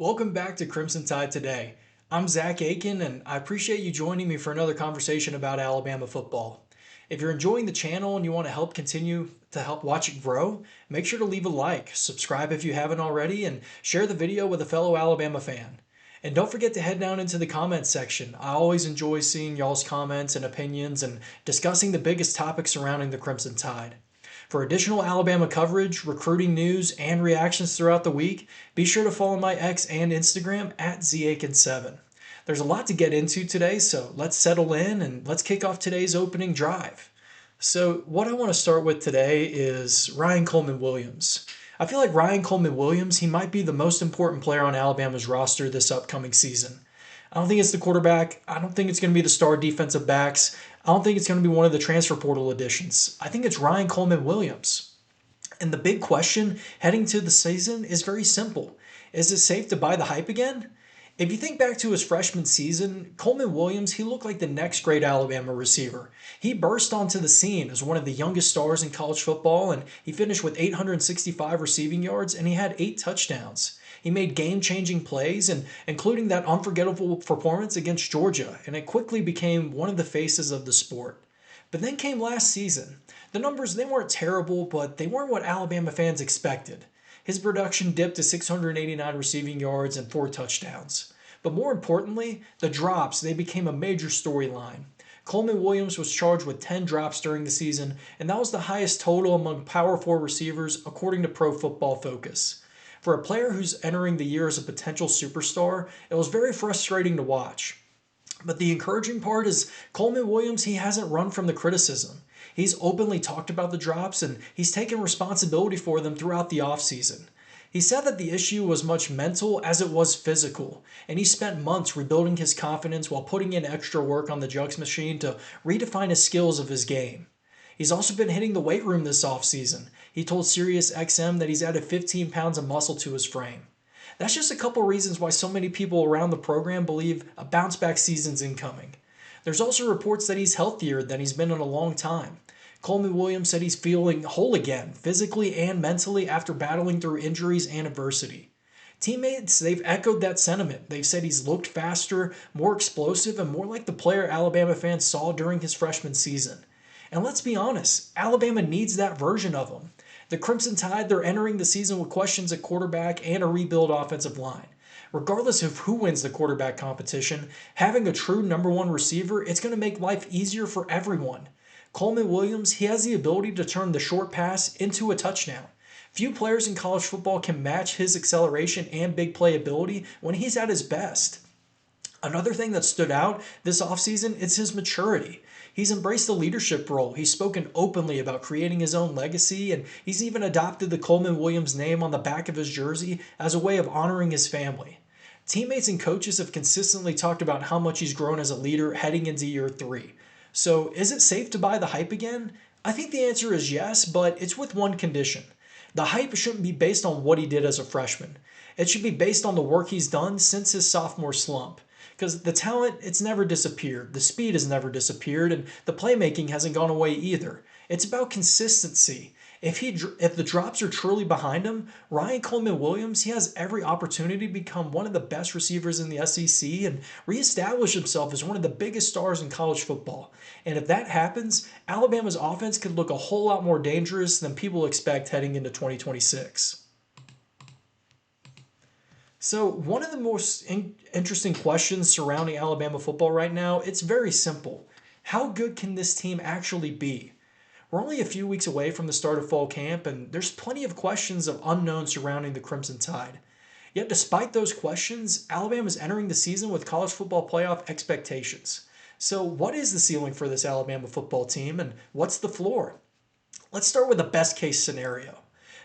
Welcome back to Crimson Tide Today. I'm Zack Aitken, and I appreciate you joining me for another conversation about Alabama football. If you're enjoying the channel and you want to help continue to help watch it grow, make sure to leave a like, subscribe if you haven't already, and share the video with a fellow Alabama fan. And don't forget to head down into the comments section. I always enjoy seeing y'all's comments and opinions and discussing the biggest topics surrounding the Crimson Tide. For additional Alabama coverage, recruiting news, and reactions throughout the week, be sure to follow my X and Instagram at ZAkin7. There's a lot to get into today, so let's settle in and let's kick off today's opening drive. So, what I want to start with today is Ryan Coleman Williams. I feel like Ryan Coleman Williams, he might be the most important player on Alabama's roster this upcoming season. I don't think it's the quarterback. I don't think it's going to be the star defensive backs. I don't think it's going to be one of the transfer portal additions. I think it's Ryan Coleman Williams. And the big question heading to the season is very simple. Is it safe to buy the hype again? If you think back to his freshman season, Coleman Williams, he looked like the next great Alabama receiver. He burst onto the scene as one of the youngest stars in college football, and he finished with 865 receiving yards, and he had 8 touchdowns. He made game-changing plays, and including that unforgettable performance against Georgia, and it quickly became one of the faces of the sport. But then came last season. The numbers, they weren't terrible, but they weren't what Alabama fans expected. His production dipped to 689 receiving yards and 4 touchdowns. But more importantly, the drops, they became a major storyline. Coleman Williams was charged with 10 drops during the season, and that was the highest total among Power 4 receivers according to Pro Football Focus. For a player who's entering the year as a potential superstar, it was very frustrating to watch. But the encouraging part is Coleman Williams, he hasn't run from the criticism. He's openly talked about the drops and he's taken responsibility for them throughout the offseason. He said that the issue was much mental as it was physical, and he spent months rebuilding his confidence while putting in extra work on the jugs machine to redefine his skills of his game. He's also been hitting the weight room this offseason. He told SiriusXM that he's added 15 pounds of muscle to his frame. That's just a couple reasons why so many people around the program believe a bounce back season's incoming. There's also reports that he's healthier than he's been in a long time. Coleman Williams said he's feeling whole again, physically and mentally, after battling through injuries and adversity. Teammates, they've echoed that sentiment. They've said he's looked faster, more explosive, and more like the player Alabama fans saw during his freshman season. And let's be honest, Alabama needs that version of him. The Crimson Tide, they're entering the season with questions at quarterback and a rebuild offensive line. Regardless of who wins the quarterback competition, having a true number one receiver, it's going to make life easier for everyone. Coleman Williams, he has the ability to turn the short pass into a touchdown. Few players in college football can match his acceleration and big play ability when he's at his best. Another thing that stood out this offseason is his maturity. He's embraced the leadership role. He's spoken openly about creating his own legacy, and he's even adopted the Coleman Williams name on the back of his jersey as a way of honoring his family. Teammates and coaches have consistently talked about how much he's grown as a leader heading into year 3. So, is it safe to buy the hype again? I think the answer is yes, but it's with one condition. The hype shouldn't be based on what he did as a freshman. It should be based on the work he's done since his sophomore slump. Because the talent, it's never disappeared. The speed has never disappeared, and the playmaking hasn't gone away either. It's about consistency. If the drops are truly behind him, Ryan Coleman Williams, he has every opportunity to become one of the best receivers in the SEC and reestablish himself as one of the biggest stars in college football. And if that happens, Alabama's offense could look a whole lot more dangerous than people expect heading into 2026. So one of the most interesting questions surrounding Alabama football right now, it's very simple. How good can this team actually be? We're only a few weeks away from the start of fall camp, and there's plenty of questions of unknown surrounding the Crimson Tide. Yet despite those questions, Alabama is entering the season with college football playoff expectations. So what is the ceiling for this Alabama football team, and what's the floor? Let's start with the best case scenario.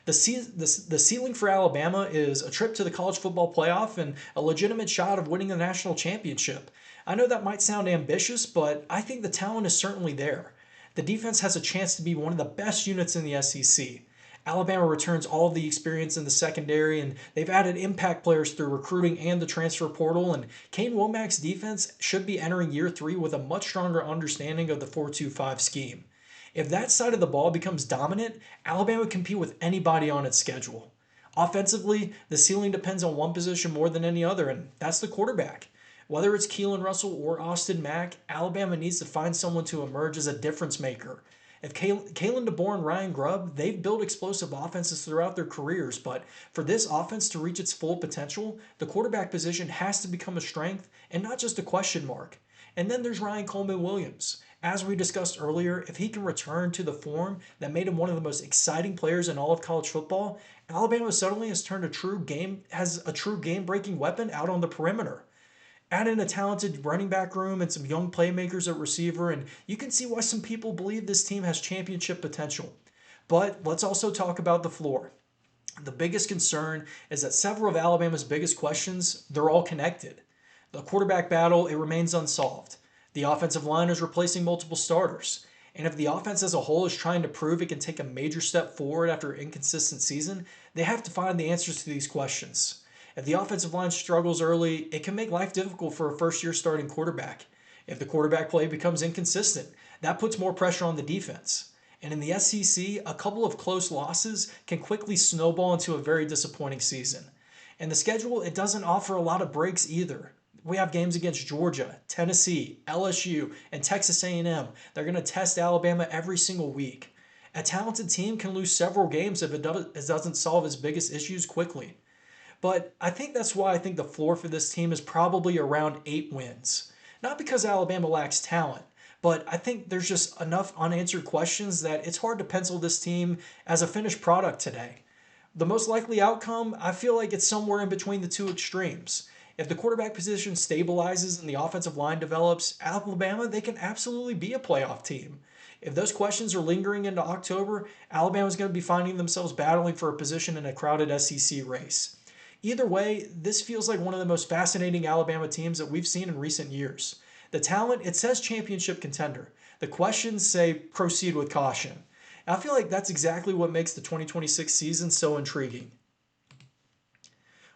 The ceiling for Alabama is a trip to the college football playoff and a legitimate shot of winning the national championship. I know that might sound ambitious, but I think the talent is certainly there. The defense has a chance to be one of the best units in the SEC. Alabama returns all of the experience in the secondary, and they've added impact players through recruiting and the transfer portal, and Kane Womack's defense should be entering year 3 with a much stronger understanding of the 4-2-5 scheme. If that side of the ball becomes dominant, Alabama can compete with anybody on its schedule. Offensively, the ceiling depends on one position more than any other, and that's the quarterback. Whether it's Keelan Russell or Austin Mack, Alabama needs to find someone to emerge as a difference maker. If Kalen DeBoer and Ryan Grubb, they've built explosive offenses throughout their careers, but for this offense to reach its full potential, the quarterback position has to become a strength and not just a question mark. And then there's Ryan Coleman Williams. As we discussed earlier, if he can return to the form that made him one of the most exciting players in all of college football, Alabama suddenly has a true game-breaking weapon out on the perimeter. Add in a talented running back room and some young playmakers at receiver, and you can see why some people believe this team has championship potential. But let's also talk about the floor. The biggest concern is that several of Alabama's biggest questions, they're all connected. The quarterback battle, it remains unsolved. The offensive line is replacing multiple starters. And if the offense as a whole is trying to prove it can take a major step forward after an inconsistent season, they have to find the answers to these questions. If the offensive line struggles early, it can make life difficult for a first-year starting quarterback. If the quarterback play becomes inconsistent, that puts more pressure on the defense. And in the SEC, a couple of close losses can quickly snowball into a very disappointing season. And the schedule, it doesn't offer a lot of breaks either. We have games against Georgia, Tennessee, LSU, and Texas A&M. They're going to test Alabama every single week. A talented team can lose several games if it doesn't solve its biggest issues quickly. But I think that's why I think the floor for this team is probably around 8 wins. Not because Alabama lacks talent, but I think there's just enough unanswered questions that it's hard to pencil this team as a finished product today. The most likely outcome, I feel like it's somewhere in between the two extremes. If the quarterback position stabilizes and the offensive line develops, Alabama, they can absolutely be a playoff team. If those questions are lingering into October, Alabama's going to be finding themselves battling for a position in a crowded SEC race. Either way, this feels like one of the most fascinating Alabama teams that we've seen in recent years. The talent, it says championship contender. The questions say proceed with caution. I feel like that's exactly what makes the 2026 season so intriguing.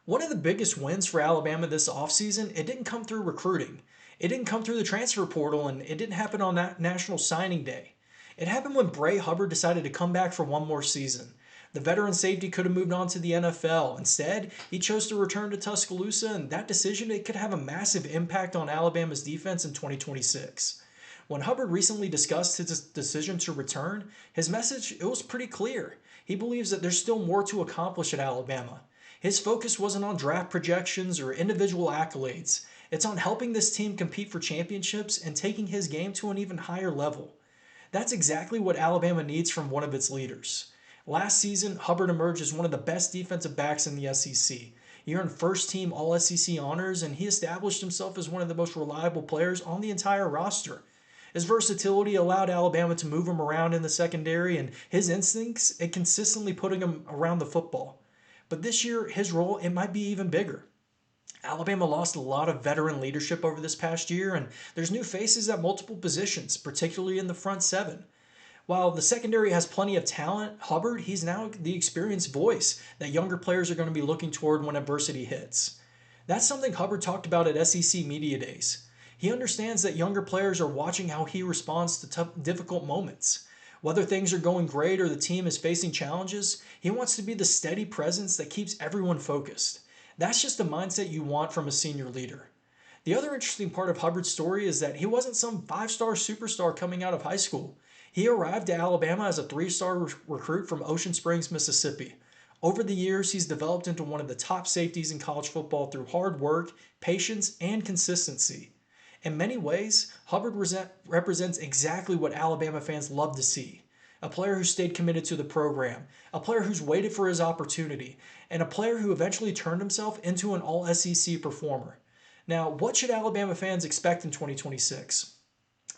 One of the biggest wins for Alabama this offseason, it didn't come through recruiting. It didn't come through the transfer portal, and it didn't happen on that National Signing Day. It happened when Bray Hubbard decided to come back for one more season. The veteran safety could have moved on to the NFL. Instead, he chose to return to Tuscaloosa, and that decision, it could have a massive impact on Alabama's defense in 2026. When Hubbard recently discussed his decision to return, his message, it was pretty clear. He believes that there's still more to accomplish at Alabama. His focus wasn't on draft projections or individual accolades. It's on helping this team compete for championships and taking his game to an even higher level. That's exactly what Alabama needs from one of its leaders. Last season, Hubbard emerged as one of the best defensive backs in the SEC. He earned first-team All-SEC honors, and he established himself as one of the most reliable players on the entire roster. His versatility allowed Alabama to move him around in the secondary, and his instincts, it consistently putting him around the football. But this year, his role, it might be even bigger. Alabama lost a lot of veteran leadership over this past year, and there's new faces at multiple positions, particularly in the front seven. While the secondary has plenty of talent, Hubbard, he's now the experienced voice that younger players are going to be looking toward when adversity hits. That's something Hubbard talked about at SEC Media Days. He understands that younger players are watching how he responds to difficult moments. Whether things are going great or the team is facing challenges, he wants to be the steady presence that keeps everyone focused. That's just a mindset you want from a senior leader. The other interesting part of Hubbard's story is that he wasn't some five-star superstar coming out of high school. He arrived to Alabama as a three-star recruit from Ocean Springs, Mississippi. Over the years, he's developed into one of the top safeties in college football through hard work, patience, and consistency. In many ways, Hubbard represents exactly what Alabama fans love to see. A player who stayed committed to the program, a player who's waited for his opportunity, and a player who eventually turned himself into an All-SEC performer. Now, what should Alabama fans expect in 2026?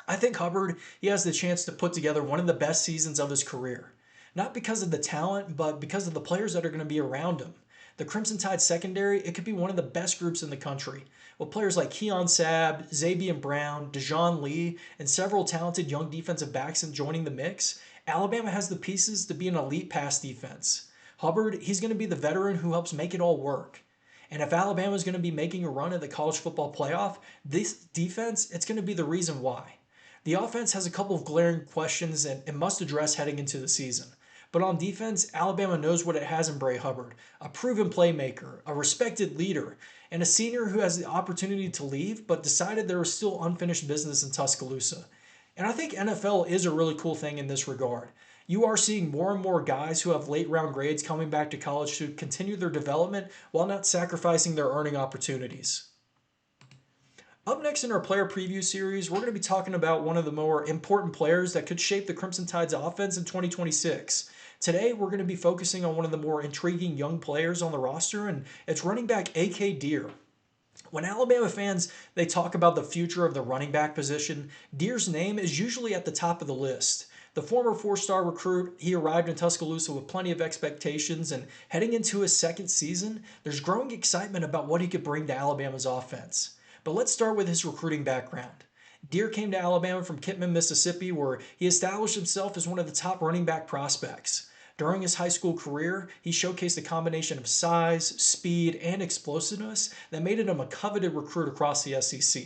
I think Hubbard, he has the chance to put together one of the best seasons of his career. Not because of the talent, but because of the players that are going to be around him. The Crimson Tide secondary, it could be one of the best groups in the country, with players like Keon Sabb, Zabian Brown, Dejon Lee, and several talented young defensive backs joining the mix. Alabama has the pieces to be an elite pass defense. Hubbard, he's going to be the veteran who helps make it all work. And if Alabama is going to be making a run at the college football playoff, this defense, it's going to be the reason why. The offense has a couple of glaring questions and it must address heading into the season. But on defense, Alabama knows what it has in Bray Hubbard, a proven playmaker, a respected leader, and a senior who has the opportunity to leave but decided there was still unfinished business in Tuscaloosa. And I think NFL is a really cool thing in this regard. You are seeing more and more guys who have late round grades coming back to college to continue their development while not sacrificing their earning opportunities. Up next in our player preview series, we're going to be talking about one of the more important players that could shape the Crimson Tide's offense in 2026. Today, we're going to be focusing on one of the more intriguing young players on the roster, and it's running back A.K. Deer. When Alabama fans they talk about the future of the running back position, Deer's name is usually at the top of the list. The former four-star recruit, he arrived in Tuscaloosa with plenty of expectations, and heading into his second season, there's growing excitement about what he could bring to Alabama's offense. But let's start with his recruiting background. Deer came to Alabama from Kitman, Mississippi, where he established himself as one of the top running back prospects. During his high school career, he showcased a combination of size, speed, and explosiveness that made him a coveted recruit across the SEC.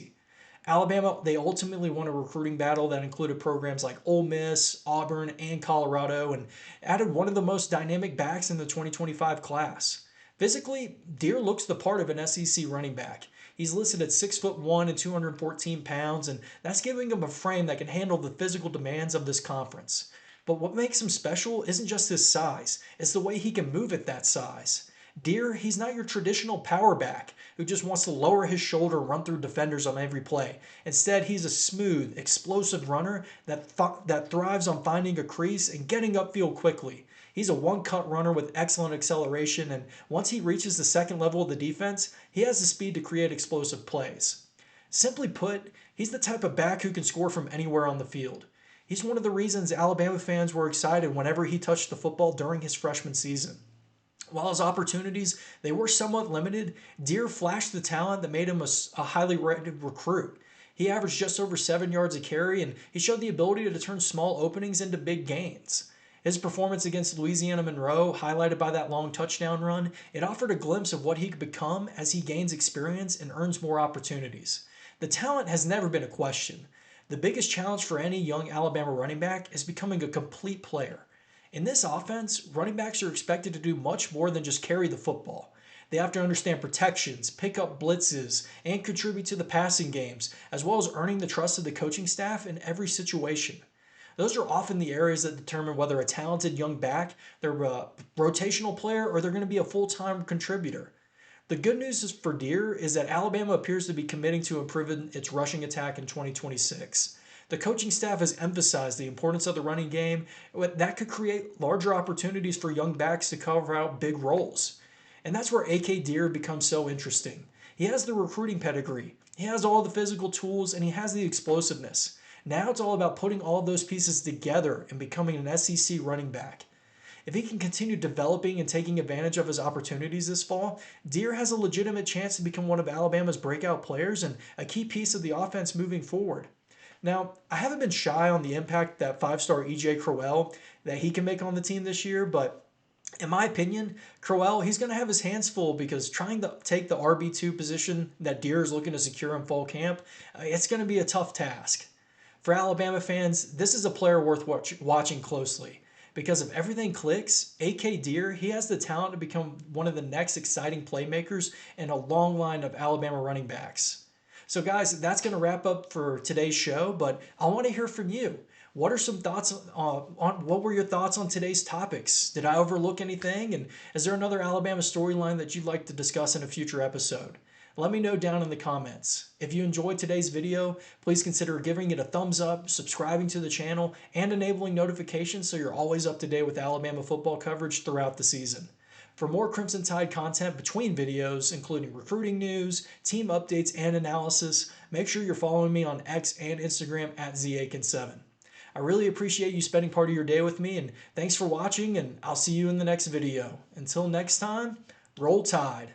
Alabama, they ultimately won a recruiting battle that included programs like Ole Miss, Auburn, and Colorado, and added one of the most dynamic backs in the 2025 class. Physically, Deer looks the part of an SEC running back. He's listed at 6'1" and 214 pounds, and that's giving him a frame that can handle the physical demands of this conference. But what makes him special isn't just his size, it's the way he can move at that size. Deer, he's not your traditional power back who just wants to lower his shoulder and run through defenders on every play. Instead, he's a smooth, explosive runner that thrives on finding a crease and getting upfield quickly. He's a one-cut runner with excellent acceleration, and once he reaches the second level of the defense, he has the speed to create explosive plays. Simply put, he's the type of back who can score from anywhere on the field. He's one of the reasons Alabama fans were excited whenever he touched the football during his freshman season. While his opportunities they were somewhat limited, Deer flashed the talent that made him a highly rated recruit. He averaged just over 7 yards a carry, and he showed the ability to turn small openings into big gains. His performance against Louisiana Monroe, highlighted by that long touchdown run, it offered a glimpse of what he could become as he gains experience and earns more opportunities. The talent has never been a question. The biggest challenge for any young Alabama running back is becoming a complete player. In this offense, running backs are expected to do much more than just carry the football. They have to understand protections, pick up blitzes, and contribute to the passing games, as well as earning the trust of the coaching staff in every situation. Those are often the areas that determine whether a talented young back, they're a rotational player, or they're going to be a full-time contributor. The good news for Deer is that Alabama appears to be committing to improving its rushing attack in 2026. The coaching staff has emphasized the importance of the running game that could create larger opportunities for young backs to cover out big roles. And that's where A.K. Deer becomes so interesting. He has the recruiting pedigree, he has all the physical tools, and he has the explosiveness. Now it's all about putting all of those pieces together and becoming an SEC running back. If he can continue developing and taking advantage of his opportunities this fall, Deer has a legitimate chance to become one of Alabama's breakout players and a key piece of the offense moving forward. Now, I haven't been shy on the impact that five-star E.J. Crowell that he can make on the team this year, but in my opinion, Crowell, he's going to have his hands full because trying to take the RB2 position that Deer is looking to secure in fall camp, it's going to be a tough task. For Alabama fans, this is a player worth watching closely. Because if everything clicks, A.K. Deer, he has the talent to become one of the next exciting playmakers in a long line of Alabama running backs. So guys, that's going to wrap up for today's show, but I want to hear from you. What are some thoughts what were your thoughts on today's topics? Did I overlook anything? And is there another Alabama storyline that you'd like to discuss in a future episode? Let me know down in the comments. If you enjoyed today's video, please consider giving it a thumbs up, subscribing to the channel, and enabling notifications so you're always up to date with Alabama football coverage throughout the season. For more Crimson Tide content between videos, including recruiting news, team updates, and analysis, make sure you're following me on X and Instagram at ZAitken7. I really appreciate you spending part of your day with me, and thanks for watching, and I'll see you in the next video. Until next time, roll Tide.